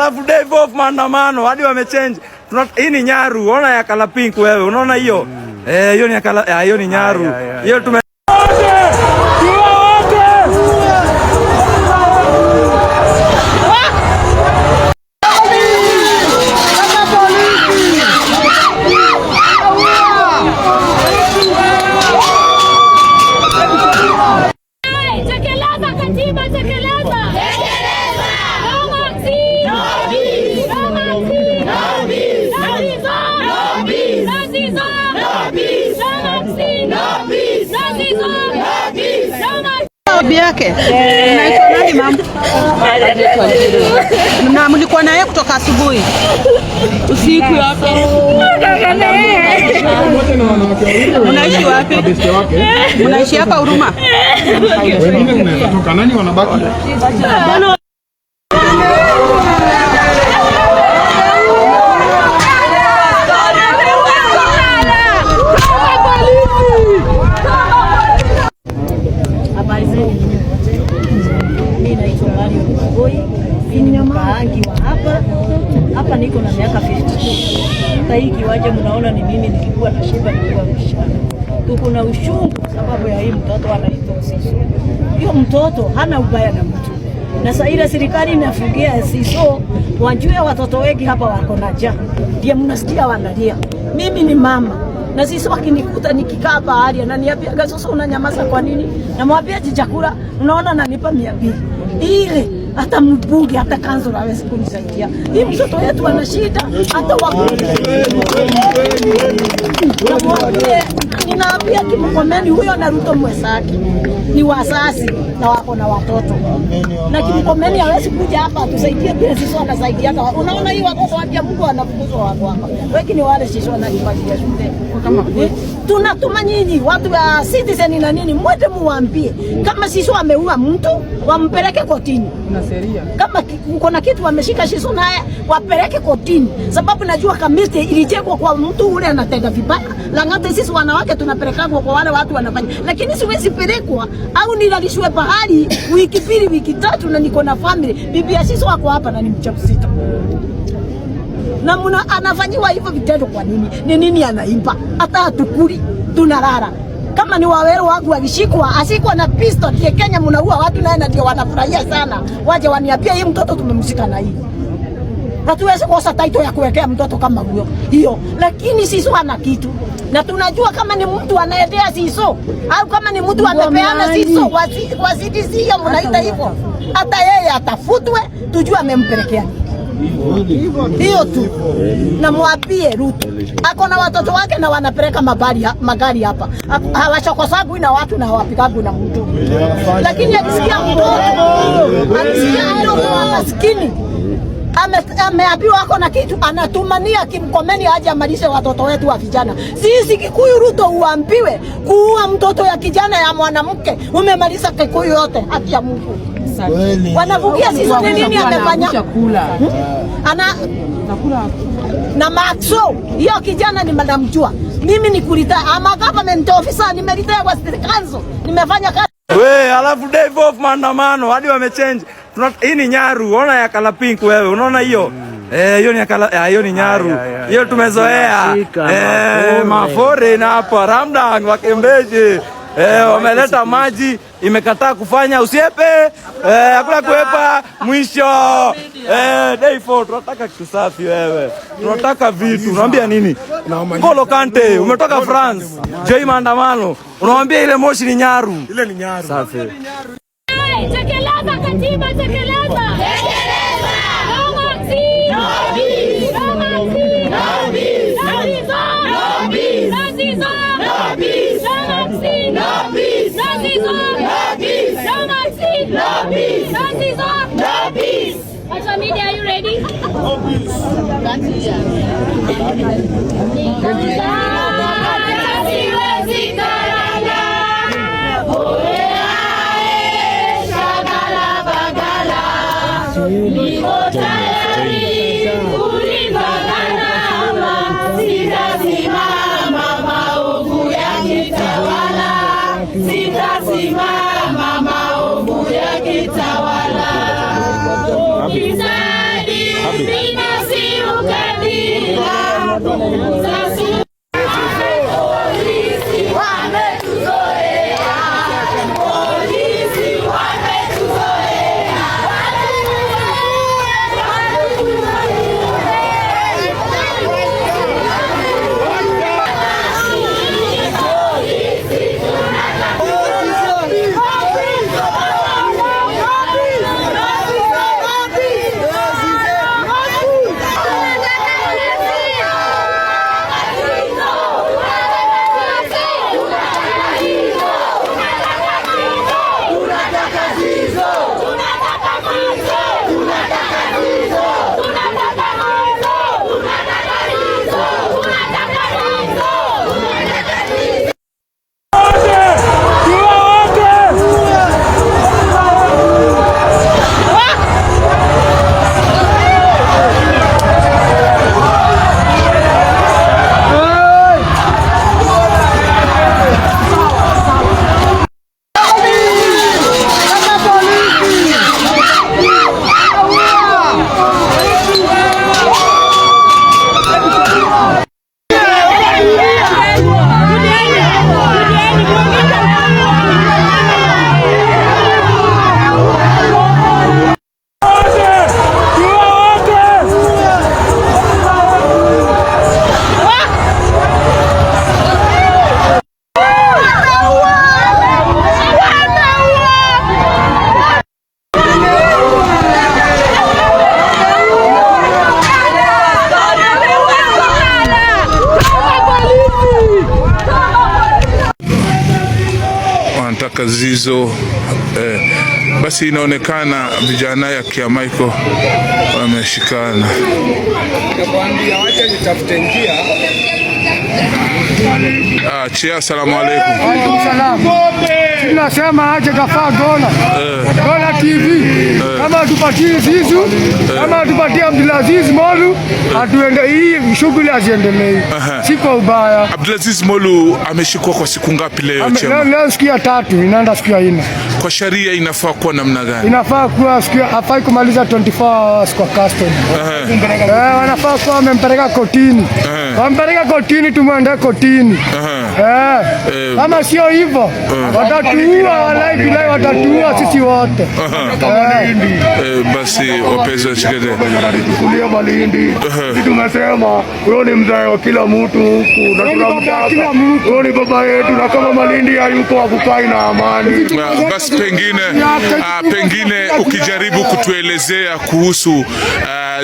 alafu day off maandamano hadi wamechange. Hii ni nyaru, unaona ya kala pink wewe. Unaona hiyo? Hiyo ni ya kala, hiyo ni nyaru. Hiyo tume yake. Unaitwa nani mama? Na mlikuwa naye kutoka asubuhi? Usiku hapo. Unaishi wapi? Unaishi hapa Huruma? Wengine mnatoka nani wanabaki? Hapa niko na miaka 52. Hata hii kiwanja mnaona ni mimi nikikuwa na shiba nilikuwa mshana. Tuko na ushungu sababu ya hii mtoto anaitwa Siso. Hiyo mtoto hana ubaya na mtu. Na sasa ile serikali inafungia Siso, wajue watoto wengi hapa wako na njaa. Ndio mnasikia wanalia. Mimi ni mama. Na Siso akinikuta nikikaa bahari ananiambia Gasoso unanyamaza kwa nini? Namwambia chakula unaona ananipa 200. Ile hata mbunge hata kanzo hawezi kunisaidia. Hii mtoto wetu ana shida hata wako. Ninaambia Kimkomeni huyo na Ruto mwenzake ni wazazi na wako na watoto. Na Kimkomeni hawezi kuja hapa tusaidie bila sisi anasaidia. Unaona hii watoto wapia Mungu anafukuzwa watu hapa. Wengi ni wale sisi wanalipatia shule. Kama tunatuma nyinyi watu wa citizen na nini mwende muambie kama sisi wameua mtu wampeleke kotini. Kama kuna kitu wameshika Shiso naye wapeleke kotini, sababu najua kamiti ilijengwa kwa mtu ule anatenda vibaya. Langate sisi wanawake tunapeleka kwa wale watu wanafanya, lakini siwezi pelekwa au nilalishwe bahari wiki 2 wiki 3 na niko na family. Bibi ya Shiso wako hapa na ni mjamzito. Na muna anafanyiwa hivyo vitendo kwa nini? Ni nini anaimba? Hata atukuri tunalala. Kama ni Waweru wangu walishikwa asikwa na pistol ya Kenya mnaua watu naye ndio wanafurahia sana. Waje waniambia hii mtoto tumemshika na hii. Hatuwezi kosa title ya kuwekea mtoto kama huyo. Hiyo. Lakini Siso ana kitu. Na tunajua kama ni mtu anaendea Siso au kama ni mtu amepeana Siso wazidi hiyo mnaita hivyo. Hata yeye atafutwe tujue amempelekea. Hiyo tu. Na mwapie Ruto ako na watoto wake na wanapeleka magari hapa. Hawachokosagwi na watu na hawapigagwi na mtu. Lakini akisikia mtoto wa maskini ameambiwa ako na kitu anatumania Kimkomeni aje amalishe watoto wetu wa vijana. Sisi Kikuyu Ruto uambiwe kuua mtoto ya kijana ya mwanamke umemaliza Kikuyu yote haki ya Mungu. Wanavugia Siso nini amefanya? Ana na Maxo hiyo kijana ni madamjua. Mimi ni kulita ama government officer nimelita kwa kanzo. Nimefanya kazi. Alafu day off maandamano hadi wamechange. Hii ni nyaru, unaona ya kala pink wewe. Unaona hiyo? Hiyo ni ya kala, hiyo ni nyaru. Hiyo tumezoea. Mafore na hapa Ramdang wakembeje. Wameleta maji imekataa kufanya usiepe hakuna kuepa mwisho day 4 tunataka kitu safi wewe tunataka vitu unaambia nini Ngolo Kante umetoka France joi maandamano unaambia ile moshi ni nyaru ile ni nyaru safi tekeleza katiba tekeleza Media, are you ready? kumteka Zizo. Basi inaonekana vijana ya Kiamaiko wameshikana. Chia, asalamu alaykum. Wa alaykum salam. Tunasema aje kafaa dola. Dola TV. Kama tupatie Zizu, kama tupatie Abdulaziz Molu, atuende hii shughuli aziendelee. Si kwa ubaya. Abdulaziz Molu ameshikwa kwa siku ngapi leo Chema? Leo siku ya 3, inaenda siku ya 4. Kwa sheria inafaa kuwa namna gani? Inafaa kuwa siku hafai kumaliza 24 hours kwa custody. Wanafaa kuwa wamempeleka kotini. Wampeleka kotini, tumwende kotini. Kama sio hivyo watatuua, walai bilai watatuua sisi wote. Basi wapenzi wa Chekete, kulia Malindi, tumesema huyo ni mzee wa kila mtu huku na tunamtaka, huyo ni baba yetu, na kama Malindi hayuko akukai na amani. Basi pengine ukijaribu kutuelezea kuhusu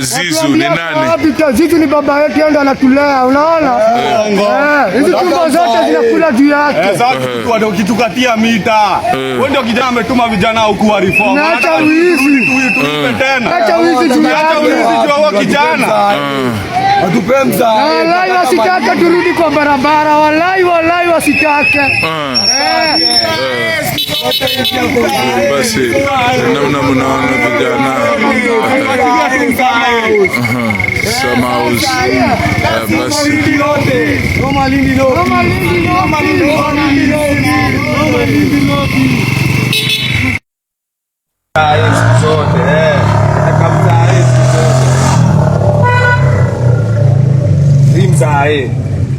Zizu ni nani? Zizu ni baba yetu, yeye ndo anatulea, unaona? Hizi tumbo zote zinakula juu yake. Ndio ukitukatia mita. Wewe ndio kijana ametuma vijana huku wa reform. Acha wizi. Acha wizi juu yake kijana. Atupe mza. Wallahi wasitake turudi kwa barabara, wallahi wasitake. Basi namna mnaona vijana Samaus. Basi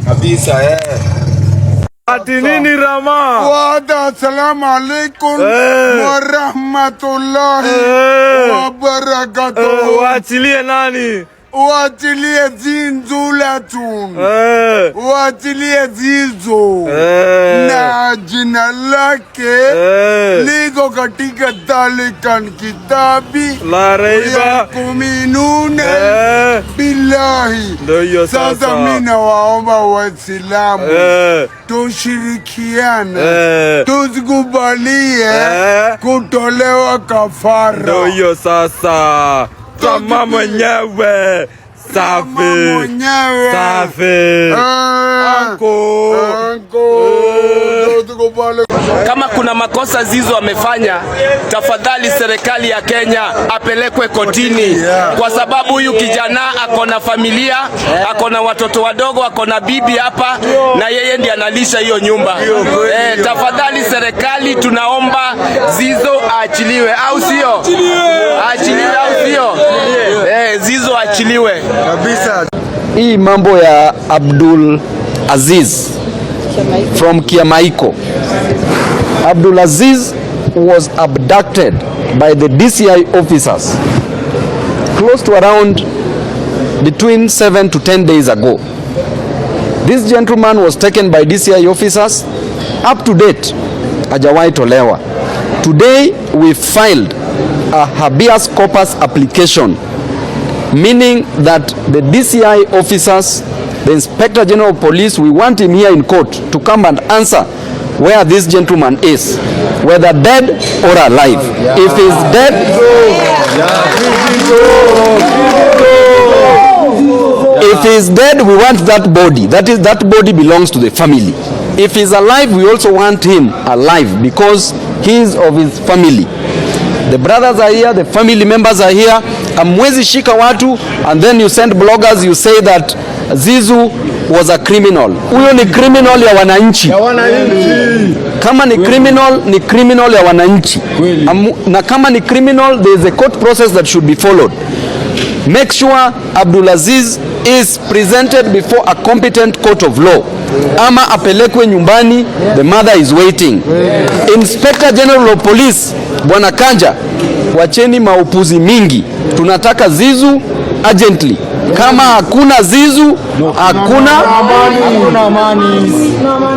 kabisa ati nini Rama? Assalamu alaikum wa rahmatullahi wa barakatuh. Waachilie nani? Waachilie Zinzulatun. Waachilie Zizo. Na jina lake liko katika Talikan kitabi la raiba kuminuna billahi. Sasa mimi nawaomba Waislamu tushirikiane, tuzikubalie kutolewa kafara. Ndio hiyo sasa. Kama mwenyewe safi safi anko. Kama kuna makosa Zizo amefanya, tafadhali serikali ya Kenya apelekwe kotini, kwa sababu huyu kijana akona familia, akona watoto wadogo, akona bibi hapa, na yeye ndiye analisha hiyo nyumba. Tafadhali serikali, tunaomba Zizo aachiliwe, au sio? Aachiliwe au sio? Zizo aachiliwe kabisa. Hii mambo ya Abdul Aziz from Kiamaiko. Abdul Aziz was abducted by the DCI officers close to around between 7 to 10 days ago. This gentleman was taken by DCI officers. Up to date, hajawahi tolewa. Today we filed a habeas corpus application, meaning that the DCI officers, the Inspector General of Police, we want him here in court to come and answer where this gentleman is, whether dead or alive. If he's dead, we want that body. That body belongs to the family. If he's alive, we also want him alive because he is of his family. The brothers are here, the family members are here. Amwezi shika watu and then you send bloggers, you say that Zizu was a criminal. Huyo ni criminal ya wananchi. Kama ni criminal ya wananchi. Na kama ni criminal, there is a court process that should be followed. Make sure Abdulaziz is presented before a competent court of law. Ama apelekwe nyumbani, the mother is waiting. Inspector General of Police, Bwana Kanja, wacheni maupuzi mingi. Tunataka Zizu urgently. Kama hakuna Zizu, hakuna amani.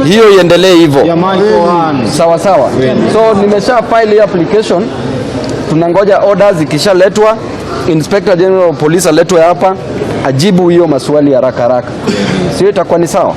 Hiyo iendelee hivyo. Sawa sawa. So nimesha file hii application. Tunangoja orders ikishaletwa, Inspector General of Police aletwe hapa ajibu hiyo maswali haraka haraka. Sio itakuwa ni sawa?